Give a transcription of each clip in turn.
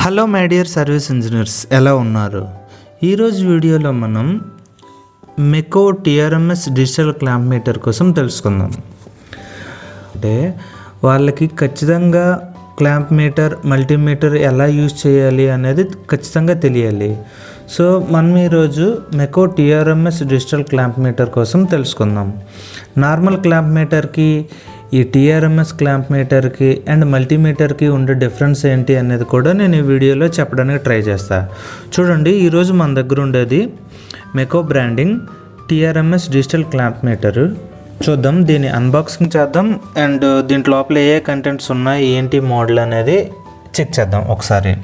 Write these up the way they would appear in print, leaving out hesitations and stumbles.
Hello my dear service engineers, ఎలా ఉన్నారు? ఈరోజు వీడియోలో మనం మెకో టీఆర్ఎంఎస్ డిజిటల్ క్లాంప్ మీటర్ కోసం తెలుసుకుందాం. అంటే వాళ్ళకి ఖచ్చితంగా క్లాంప్ మీటర్, మల్టీమీటర్ ఎలా యూజ్ చేయాలి అనేది ఖచ్చితంగా తెలియాలి. సో మనం ఈరోజు మెకో టీఆర్ఎంఎస్ డిజిటల్ క్లాంప్ మీటర్ కోసం తెలుసుకుందాం. నార్మల్ క్లాంప్ మీటర్కి, ఈ టీఆర్ఎంఎస్ క్లాంప్ మీటర్కి అండ్ మల్టీమీటర్కి ఉండే డిఫరెన్స్ ఏంటి అనేది కూడా నేను ఈ వీడియోలో చెప్పడానికి ట్రై చేస్తాను. చూడండి, ఈరోజు మన దగ్గర ఉండేది Meco branding TRMS digital clamp meter. చూద్దాం, దీన్ని అన్బాక్సింగ్ చేద్దాం అండ్ దీంట్లో లోపల ఏ కంటెంట్స్ ఉన్నాయి, ఏంటి మోడల్ అనేది చెక్ చేద్దాం ఒకసారి.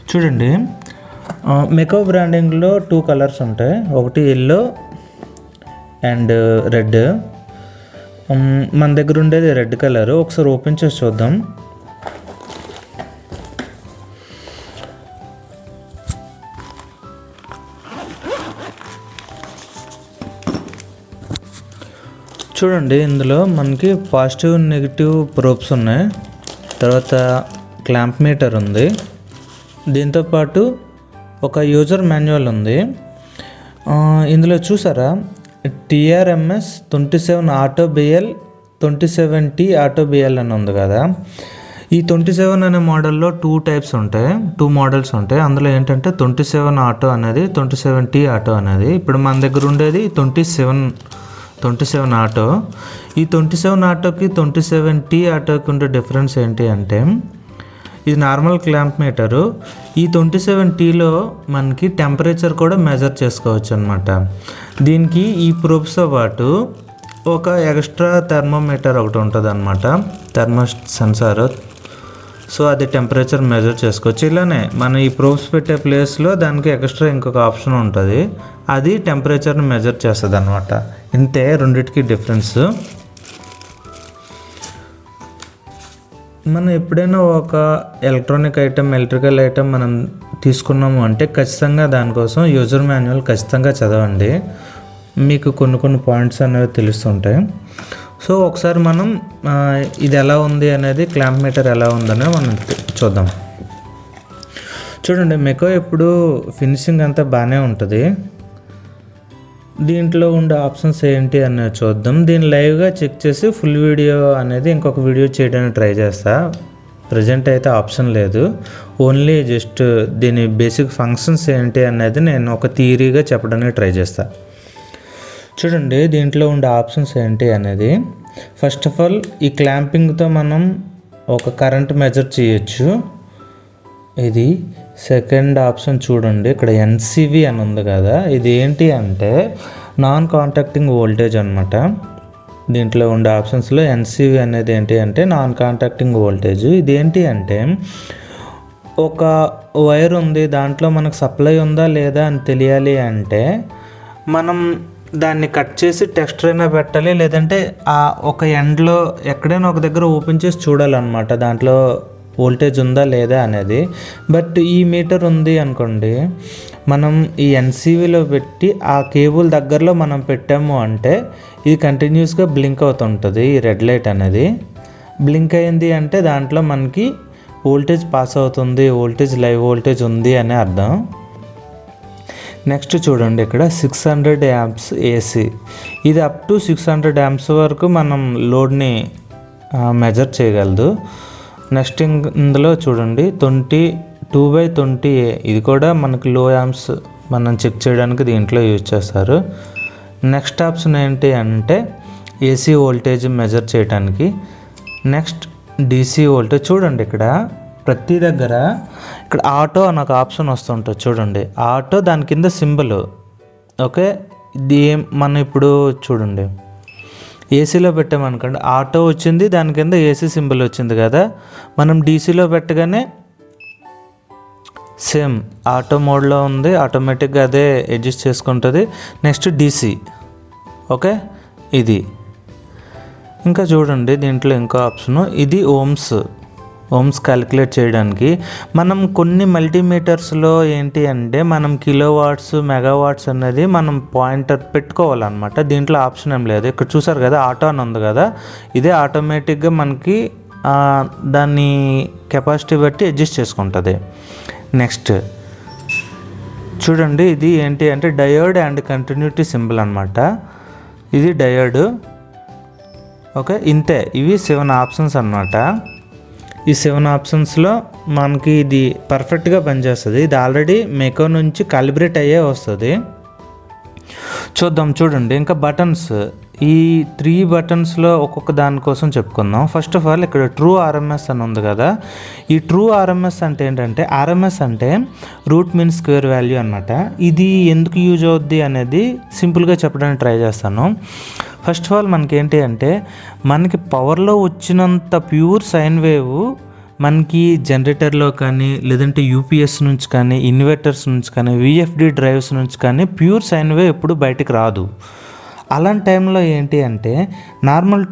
చూడండి, మెకో బ్రాండింగ్లో 2 కలర్స్ ఉంటాయి, ఒకటి ఎల్లో అండ్ రెడ్. మన దగ్గర ఉండేది రెడ్ కలర్. ఒకసారి ఓపెన్ చేసి చూద్దాం. చూడండి, ఇందులో మనకి పాజిటివ్, నెగిటివ్ ప్రోబ్స్ ఉన్నాయి. తర్వాత క్లాంప్ మీటర్ ఉంది. దీంతోపాటు ఒక యూజర్ మాన్యువల్ ఉంది. ఇందులో చూసారా, TRMS 27 auto BL 27T auto BL అని ఉంది కదా. ఈ 27 అనే మోడల్లో 2 టైప్స్ ఉంటాయి, 2 మోడల్స్ ఉంటాయి. అందులో ఏంటంటే 27 ఆటో అనేది, 27T ఆటో అనేది. ఇప్పుడు మన దగ్గర ఉండేది 27 ఆటో. ఈ 27 ఆటోకి 27T ఆటోకి ఉండే డిఫరెన్స్ ఏంటి అంటే, ఇది నార్మల్ క్లాంప్ మీటరు. ఈ 27Tలో మనకి టెంపరేచర్ కూడా మెజర్ చేసుకోవచ్చు అనమాట. దీనికి ఈ ప్రోబ్స్తో పాటు ఒక ఎక్స్ట్రా థర్మోమీటర్ ఒకటి ఉంటుంది అనమాట, థర్మో సెన్సార్. సో అది టెంపరేచర్ మెజర్ చేసుకోవచ్చు. ఇలానే మనం ఈ ప్రోబ్స్ పెట్టే ప్లేస్లో దానికి ఎక్స్ట్రా ఇంకొక ఆప్షన్ ఉంటుంది, అది టెంపరేచర్ని మెజర్ చేస్తుంది అనమాట. ఇంతే రెండిటికి డిఫరెన్స్. మనం ఎప్పుడైనా ఒక ఎలక్ట్రానిక్ ఐటమ్, ఎలక్ట్రికల్ ఐటమ్ మనం తీసుకున్నాము అంటే ఖచ్చితంగా దానికోసం యూజర్ మాన్యువల్ ఖచ్చితంగా చదవండి. మీకు కొన్ని పాయింట్స్ అనేవి తెలుస్తుంటాయి. సో ఒకసారి మనం ఇది ఎలా ఉంది అనేది, క్లాంప్ మీటర్ ఎలా ఉందనే మనం చూద్దాం. చూడండి, మెకో ఎప్పుడు ఫినిషింగ్ అంతా బాగానే ఉంటుంది. దీంట్లో ఉండే ఆప్షన్స్ ఏంటి అనేది చూద్దాం. దీన్ని లైవ్గా చెక్ చేసి ఫుల్ వీడియో అనేది ఇంకొక వీడియో చేయడానికి ట్రై చేస్తా. ప్రజెంట్ అయితే ఆప్షన్ లేదు, ఓన్లీ జస్ట్ దీని బేసిక్ ఫంక్షన్స్ ఏంటి అనేది నేను ఒక థియరీగా చెప్పడానికి ట్రై చేస్తా. చూడండి, దీంట్లో ఉండే ఆప్షన్స్ ఏంటి అనేది, ఫస్ట్ ఆఫ్ ఆల్ ఈ క్లాంపింగ్తో మనం ఒక కరెంట్ మెజర్ చేయొచ్చు. ఇది సెకండ్ ఆప్షన్. చూడండి, ఇక్కడ ఎన్సివి అని ఉంది కదా, ఇది ఏంటి అంటే నాన్ కాంటాక్టింగ్ వోల్టేజ్ అనమాట. దీంట్లో ఉండే ఆప్షన్స్లో ఎన్సివి అనేది ఏంటి అంటే నాన్ కాంటాక్టింగ్ వోల్టేజ్. ఇది ఏంటి అంటే, ఒక వైర్ ఉంది, దాంట్లో మనకు సప్లై ఉందా లేదా అని తెలియాలి అంటే మనం దాన్ని కట్ చేసి టెక్స్చర్ అయినా పెట్టాలి, లేదంటే ఆ ఒక ఎండ్లో ఎక్కడైనా ఒక దగ్గర ఓపెన్ చేసి చూడాలన్నమాట దాంట్లో వోల్టేజ్ ఉందా లేదా అనేది. బట్ ఈ మీటర్ ఉంది అనుకోండి, మనం ఈ ఎన్సీవీలో పెట్టి ఆ కేబుల్ దగ్గరలో మనం పెట్టాము అంటే ఇది కంటిన్యూస్గా బ్లింక్ అవుతుంటుంది. ఈ రెడ్ లైట్ అనేది బ్లింక్ అయింది అంటే దాంట్లో మనకి వోల్టేజ్ పాస్ అవుతుంది, వోల్టేజ్ లైవ్ వోల్టేజ్ ఉంది అని అర్థం. నెక్స్ట్ చూడండి, ఇక్కడ 600 యాంప్స్ ఏసీ. ఇది అప్ టు 600 యాంప్స్ వరకు మనం లోడ్ని మెజర్ చేయగలదు. నెక్స్ట్ ఇందులో చూడండి 22/20A, ఇది కూడా మనకి లో యాంప్స్ మనం చెక్ చేయడానికి దీంట్లో యూజ్ చేస్తారు. నెక్స్ట్ ఆప్షన్ ఏంటి అంటే ఏసీ వోల్టేజ్ మెజర్ చేయడానికి. Next DC voltage. చూడండి, ఇక్కడ ప్రతి దగ్గర ఇక్కడ ఆటో అని ఒక ఆప్షన్ వస్తుంటుంది. చూడండి, ఆటో దాని కింద సింబల్. ఓకే, ఇది మనం ఇప్పుడు చూడండి ఏసీలో పెట్టామనుకోండి, ఆటో వచ్చింది, దాని కింద ఏసీ సింబల్ వచ్చింది కదా. మనం డీసీలో పెట్టగానే సేమ్ ఆటో మోడ్లో ఉంది, ఆటోమేటిక్గా అదే అడ్జస్ట్ చేసుకుంటుంది. Next DC. ఓకే, ఇది ఇంకా చూడండి, దీంట్లో ఇంకో ఆప్షను, ఇది ఓమ్స్ క్యాలిక్యులేట్ చేయడానికి. మనం కొన్ని మల్టీమీటర్స్లో ఏంటి అంటే మనం కిలోవాట్స్, మెగావాట్స్ అనేది మనం పాయింటర్ పెట్టుకోవాలన్నమాట. దీంట్లో ఆప్షన్ ఏం లేదు. ఇక్కడ చూసారు కదా, ఆటో అని ఉంది కదా, ఇదే ఆటోమేటిక్గా మనకి దాన్ని కెపాసిటీ బట్టి అడ్జస్ట్ చేసుకుంటుంది. నెక్స్ట్ చూడండి, ఇది ఏంటి అంటే డయోడ్ అండ్ కంటిన్యూటీ సింబల్ అనమాట. ఇది డయోడ్. ఓకే, ఇంతే. ఇవి 7 ఆప్షన్స్ అన్నమాట. ఈ 7 ఆప్షన్స్లో మనకి ఇది పర్ఫెక్ట్గా పనిచేస్తుంది. ఇది ఆల్రెడీ మెకో నుంచి కాలిబ్రేట్ అయ్యే వస్తుంది. చూద్దాం. చూడండి, ఇంకా బటన్స్, ఈ 3 బటన్స్లో ఒక్కొక్క దానికోసం చెప్పుకుందాం. ఫస్ట్ ఆఫ్ ఆల్ ఇక్కడ ట్రూ ఆర్ఎంఎస్ అని ఉంది కదా. ఈ ట్రూ ఆర్ఎంఎస్ అంటే ఏంటంటే, ఆర్ఎంఎస్ అంటే రూట్ మీన్ స్క్వేర్ వాల్యూ అనమాట. ఇది ఎందుకు యూజ్ అవుద్ది అనేది సింపుల్గా చెప్పడానికి ట్రై చేస్తాను. ఫస్ట్ ఆఫ్ ఆల్ మనకి ఏంటి అంటే, మనకి పవర్లో వచ్చినంత ప్యూర్ సైన్ వేవ్ మనకి జనరేటర్లో కానీ, లేదంటే యూపీఎస్ నుంచి కానీ, ఇన్వర్టర్స్ నుంచి కానీ, విఎఫ్డి డ్రైవ్స్ నుంచి కానీ ప్యూర్ సైన్ వేవ్ ఎప్పుడు బయటికి రాదు. అలాంటి టైంలో ఏంటి అంటే, నార్మల్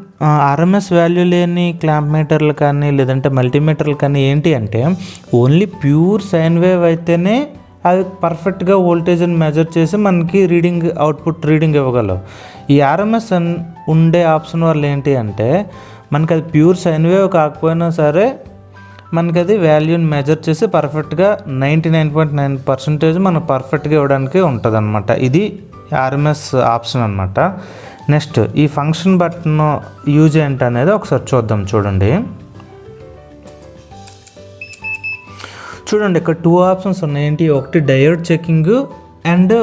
ఆర్ఎంఎస్ వాల్యూ లేని క్లాంప్ మీటర్లు కానీ, లేదంటే మల్టీమీటర్లు కానీ ఏంటి అంటే, ఓన్లీ ప్యూర్ సైన్ వేవ్ అయితేనే అవి పర్ఫెక్ట్గా వోల్టేజ్ని మెజర్ చేసి మనకి రీడింగ్, అవుట్పుట్ రీడింగ్ ఇవ్వగలవు. ఈ ఆర్ఎంఎస్ ఉండే ఆప్షన్ వల్ల ఏంటి అంటే, మనకి అది ప్యూర్ సైన్ వేవ్ కాకపోయినా సరే మనకి అది వాల్యూని మెజర్ చేసి పర్ఫెక్ట్గా 99.9% మనం పర్ఫెక్ట్గా ఇవ్వడానికి ఉంటుంది అనమాట. ఇది ఆర్ఎంఎస్ ఆప్షన్ అనమాట. నెక్స్ట్ ఈ ఫంక్షన్ బటన్ యూజ్ ఏంటనేది ఒకసారి చూద్దాం. చూడండి ఇక్కడ 2 ఆప్షన్స్ ఉన్నాయి. ఏంటి, ఒకటి డయోడ్ చెకింగ్ అండ్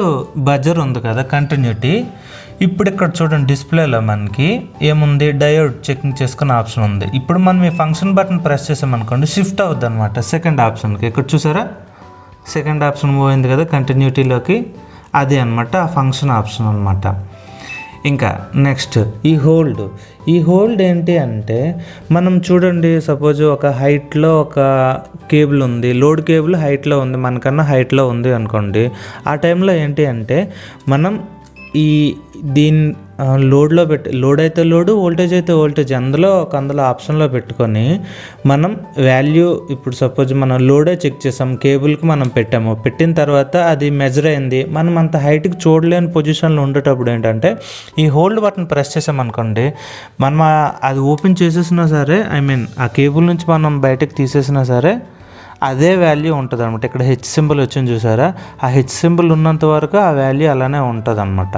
బజర్ ఉంది కదా, కంటిన్యూటీ. ఇప్పుడు ఇక్కడ చూడండి, డిస్ప్లేలో మనకి ఏముంది, డయోడ్ చెకింగ్ చేసుకునే ఆప్షన్ ఉంది. ఇప్పుడు మనం ఈ ఫంక్షన్ బటన్ ప్రెస్ చేసామనుకోండి, షిఫ్ట్ అవుద్ది అనమాట సెకండ్ ఆప్షన్కి. ఇక్కడ చూసారా, సెకండ్ ఆప్షన్ మూవ్ అయింది కదా కంటిన్యూటీలోకి. అది అనమాట ఆ ఫంక్షన్ ఆప్షన్ అనమాట. ఇంకా నెక్స్ట్ ఈ హోల్డ్ ఏంటి అంటే, మనం చూడండి, సపోజ్ ఒక హైట్లో ఒక కేబుల్ ఉంది, లోడ్ కేబుల్ హైట్లో ఉంది, మనకన్నా హైట్లో ఉంది అనుకోండి. ఆ టైంలో ఏంటి అంటే, మనం దీని లోడ్ అయితే లోడు, వోల్టేజ్ అయితే వోల్టేజ్, అందులో ఆప్షన్లో పెట్టుకొని మనం వాల్యూ, ఇప్పుడు సపోజ్ మనం లోడే చెక్ చేసాం, కేబుల్కి మనం పెట్టిన తర్వాత అది మెజర్ అయింది, మనం అంత హైట్కి చూడలేని పొజిషన్లో ఉండేటప్పుడు ఏంటంటే, ఈ హోల్డ్ బటన్ ప్రెస్ చేసామనుకోండి, మనం అది ఓపెన్ చేసేసినా సరే, ఆ కేబుల్ నుంచి మనం బయటకు తీసేసినా సరే అదే వాల్యూ ఉంటుంది అనమాట. ఇక్కడ హెచ్ సింబల్ వచ్చింది చూసారా, ఆ హెచ్ సింబల్ ఉన్నంత వరకు ఆ వాల్యూ అలానే ఉంటుంది అనమాట.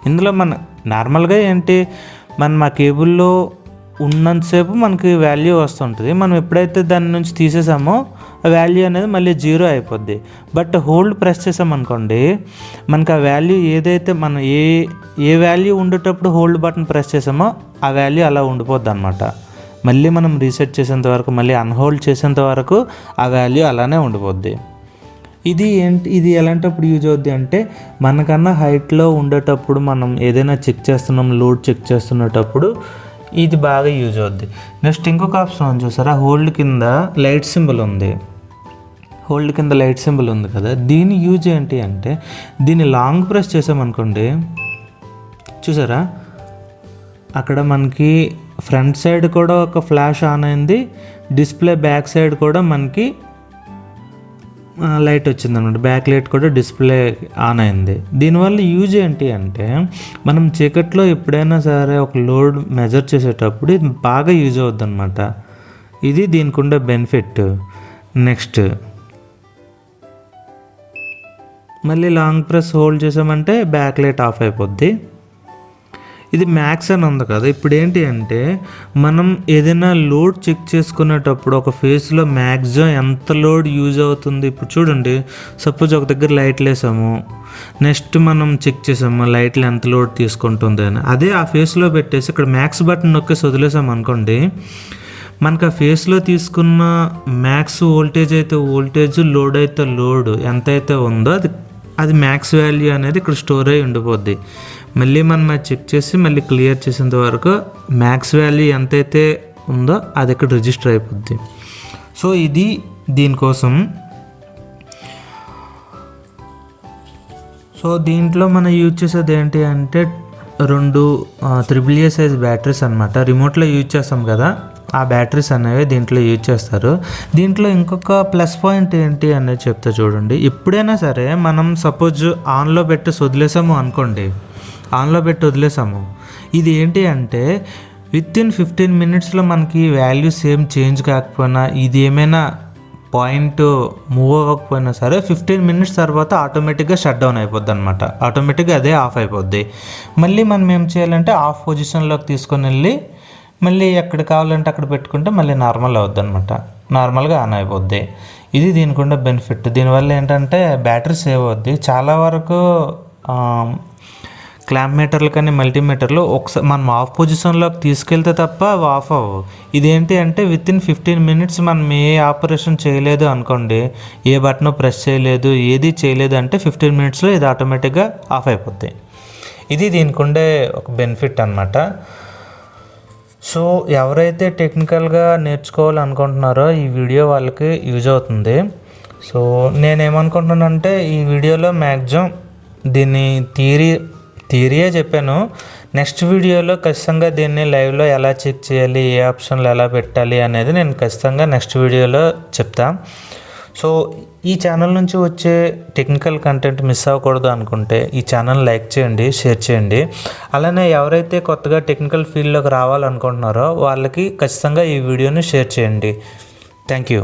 ఇందులో మన నార్మల్గా ఏంటి, మనం ఆ కేబుల్లో ఉన్నంతసేపు మనకి వాల్యూ వస్తుంటుంది. మనం ఎప్పుడైతే దాని నుంచి తీసేసామో ఆ వాల్యూ అనేది మళ్ళీ 0 అయిపోద్ది. బట్ హోల్డ్ ప్రెస్ చేసామనుకోండి, మనకి ఆ వాల్యూ ఏదైతే మనం ఏ వాల్యూ ఉండేటప్పుడు హోల్డ్ బటన్ ప్రెస్ చేసామో ఆ వాల్యూ అలా ఉండిపోద్ది అనమాట. మళ్ళీ మనం రీసెట్ చేసేంత వరకు, మళ్ళీ అన్హోల్డ్ చేసేంత వరకు ఆ వాల్యూ అలానే ఉండిపోద్ది. ఇది ఎలాంటప్పుడు యూజ్ అవుద్ది అంటే, మనకన్నా హైట్లో ఉండేటప్పుడు మనం ఏదైనా చెక్ చేస్తున్నాం, లోడ్ చెక్ చేస్తున్నప్పుడు ఇది బాగా యూజ్ అవుద్ది. నెక్స్ట్ ఇంకొక ఆప్షన్ ఉంది చూసారా, హోల్డ్ కింద లైట్ సింబల్ ఉంది కదా. దీని యూజ్ ఏంటి అంటే, దీన్ని లాంగ్ ప్రెస్ చేసామనుకోండి, చూసారా అక్కడ మనకి ఫ్రంట్ సైడ్ కూడా ఒక ఫ్లాష్ ఆన్ అయింది, డిస్ప్లే బ్యాక్ సైడ్ కూడా మనకి లైట్ వచ్చిందన్నమాట, బ్యాక్ లైట్ కూడా డిస్ప్లే ఆన్ అయింది. దీనివల్ల యూజ్ ఏంటి అంటే, మనం చీకట్లో ఎప్పుడైనా సరే ఒక లోడ్ మెజర్ చేసేటప్పుడు ఇది బాగా యూజ్ అవుద్ది అనమాట. ఇది దీనికి ఉండే బెనిఫిట్. నెక్స్ట్ మళ్ళీ లాంగ్ ప్రెస్ హోల్డ్ చేసామంటే బ్యాక్ లైట్ ఆఫ్ అయిపోద్ది. ఇది మ్యాక్స్ అని ఉంది కదా. ఇప్పుడు ఏంటి అంటే, మనం ఏదైనా లోడ్ చెక్ చేసుకునేటప్పుడు ఒక ఫేస్లో మ్యాక్సిమం ఎంత లోడ్ యూజ్ అవుతుంది. ఇప్పుడు చూడండి, సపోజ్ ఒక దగ్గర లైట్లు వేసాము, నెక్స్ట్ మనం చెక్ చేసాము లైట్లు ఎంత లోడ్ తీసుకుంటుంది అని. అదే ఆ ఫేస్లో పెట్టేసి ఇక్కడ మ్యాక్స్ బటన్ నొక్కేసి వదిలేసాము అనుకోండి, మనకు ఆ ఫేస్లో తీసుకున్న మ్యాక్స్ వోల్టేజ్ అయితే వోల్టేజ్, లోడ్ అయితే లోడ్ ఎంతైతే ఉందో అది మ్యాక్స్ వాల్యూ అనేది ఇక్కడ స్టోర్ అయి ఉండిపోద్ది. మళ్ళీ మనం అది చెక్ చేసి మళ్ళీ క్లియర్ చేసేంత వరకు మ్యాక్స్ వాల్యూ ఎంతైతే ఉందో అది ఇక్కడ రిజిస్టర్ అయిపోద్ది. సో ఇది దీనికోసం. సో దీంట్లో మనం యూజ్ చేసేది ఏంటి అంటే, 2 AAA సైజ్ బ్యాటరీస్ అనమాట. రిమోట్లో యూజ్ చేస్తాం కదా, ఆ బ్యాటరీస్ అనేవి దీంట్లో యూజ్ చేస్తారు. దీంట్లో ఇంకొక ప్లస్ పాయింట్ ఏంటి అనేది చెప్తా చూడండి. ఎప్పుడైనా సరే మనం సపోజ్ ఆన్లో పెట్టి వదిలేసాము అనుకోండి, ఇది ఏంటి అంటే, వితిన్ 15 మినిట్స్లో మనకి వాల్యూస్ ఏం చేంజ్ కాకపోయినా, ఇది ఏమైనా పాయింట్ మూవ్ అవ్వకపోయినా సరే 15 మినిట్స్ తర్వాత ఆటోమేటిక్గా షట్ డౌన్ అయిపోద్ది అనమాట. ఆటోమేటిక్గా అదే ఆఫ్ అయిపోద్ది. మళ్ళీ మనం ఏం చేయాలంటే ఆఫ్ పొజిషన్లోకి తీసుకొని వెళ్ళి మళ్ళీ ఎక్కడ కావాలంటే అక్కడ పెట్టుకుంటే మళ్ళీ నార్మల్ అవుద్ది అనమాట. నార్మల్గా ఆన్ అయిపోద్ది. ఇది దీనికి ఉండే బెనిఫిట్. దీనివల్ల ఏంటంటే బ్యాటరీ సేవ్ అవుద్ది. చాలా వరకు క్లాంప్ మీటర్లు కానీ మల్టీమీటర్లు ఒకసారి మనం ఆఫ్ పొజిషన్లోకి తీసుకెళ్తే తప్ప ఆఫ్ అవ్వవు. ఇదేంటి అంటే వితిన్ 15 మినిట్స్ మనం ఏ ఆపరేషన్ చేయలేదు అనుకోండి, ఏ బటన్ ప్రెస్ చేయలేదు, ఏది చేయలేదు అంటే 15 మినిట్స్లో ఇది ఆటోమేటిక్గా ఆఫ్ అయిపోద్ది. ఇది దీనికి ఉండే ఒక బెనిఫిట్ అనమాట. సో ఎవరైతే టెక్నికల్గా నేర్చుకోవాలనుకుంటున్నారో ఈ వీడియో వాళ్ళకి యూజ్ అవుతుంది. సో నేనేమనుకుంటున్నానంటే ఈ వీడియోలో మ్యాక్సిమం దీన్ని థియరీయే చెప్పాను. నెక్స్ట్ వీడియోలో ఖచ్చితంగా దీన్ని లైవ్లో ఎలా చెక్ చేయాలి, ఏ ఆప్షన్లు ఎలా పెట్టాలి అనేది నేను ఖచ్చితంగా నెక్స్ట్ వీడియోలో చెప్తా. సో ఈ ఛానల్ నుంచి వచ్చే టెక్నికల్ కంటెంట్ మిస్ అవ్వకూడదు అనుకుంటే ఈ ఛానల్ లైక్ చేయండి, షేర్ చేయండి. అలానే ఎవరైతే కొత్తగా టెక్నికల్ ఫీల్డ్లోకి రావాలనుకుంటున్నారో వాళ్ళకి ఖచ్చితంగా ఈ వీడియోని షేర్ చేయండి. Thank you.